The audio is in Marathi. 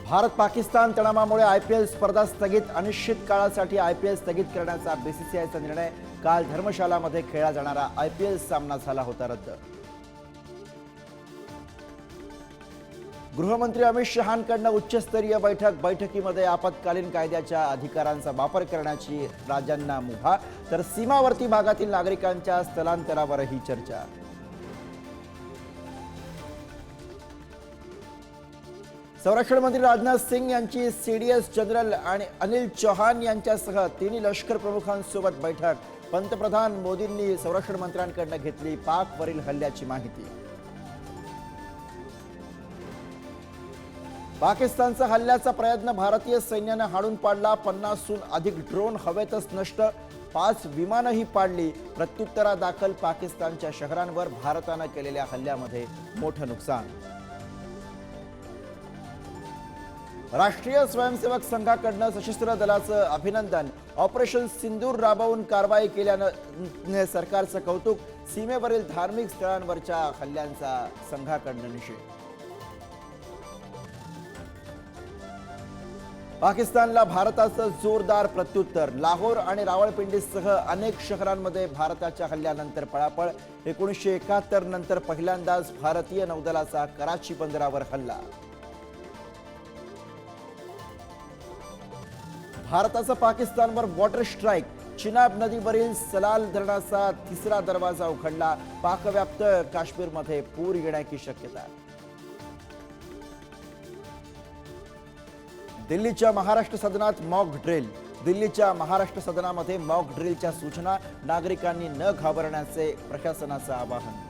भारत पाकिस्तान तणावामुळे आयपीएल स्पर्धा स्थगित, अनिश्चित काळासाठी आयपीएल स्थगित करण्याचा बीसीसीआयचा निर्णय। काल धर्मशालामध्ये खेळला जाणारा आयपीएल सामना झाला होता रद्द। गृहमंत्री अमित शहांकडून उच्चस्तरीय बैठकीमध्ये आपत्कालीन कायद्याच्या अधिकारांचा वापर करण्याची राज्यांना मुभा, तर सीमावर्ती भागातील नागरिकांच्या स्थलांतरावरही चर्चा। संरक्षण मंत्री राजनाथ सिंग यांची सीडीएस जनरल आणि अनिल चौहान यांच्यासह तिन्ही लष्कर प्रमुखांसोबत बैठक। पंतप्रधान मोदींनी संरक्षण मंत्र्यांकडून घेतली पाकवरील हल्ल्याची माहिती। पाकिस्तानचा हल्ल्याचा प्रयत्न भारतीय सैन्याने हाणून पाडला। 50हून अधिक ड्रोन हवेतच नष्ट, 5 विमानही पाडली। प्रत्युत्तरादाखल पाकिस्तानच्या शहरांवर भारताने केलेल्या हल्ल्यामध्ये मोठं नुकसान। राष्ट्रीय स्वयंसेवक संघाकडून सशस्त्र दलाचं अभिनंदन। ऑपरेशन सिंदूर राबवून कारवाई केल्याने सरकारचं कौतुक। सीमेवरील धार्मिक स्थळांवरच्या हल्ल्यांचा संघाकडून निषेध। पाकिस्तानला भारताचं जोरदार प्रत्युत्तर। लाहोर आणि रावळपिंडीसह अनेक शहरांमध्ये भारताच्या हल्ल्यानंतर पळापळ। 1971 नंतर पहिल्यांदाच भारतीय नौदलाचा कराची बंदरावर हल्ला। भारताचा पाकिस्तानवर वॉटर स्ट्राईक। चिनाब नदीवरील सलाल धरणाचा 3रा दरवाजा उघडला। पाकव्याप्त काश्मीरमध्ये पूर येण्याची शक्यता। दिल्लीच्या महाराष्ट्र सदनात मॉक ड्रिल। दिल्लीच्या महाराष्ट्र सदनामध्ये मॉक ड्रिलच्या सूचना। नागरिकांनी न घाबरण्याचे प्रशासनाचं आवाहन।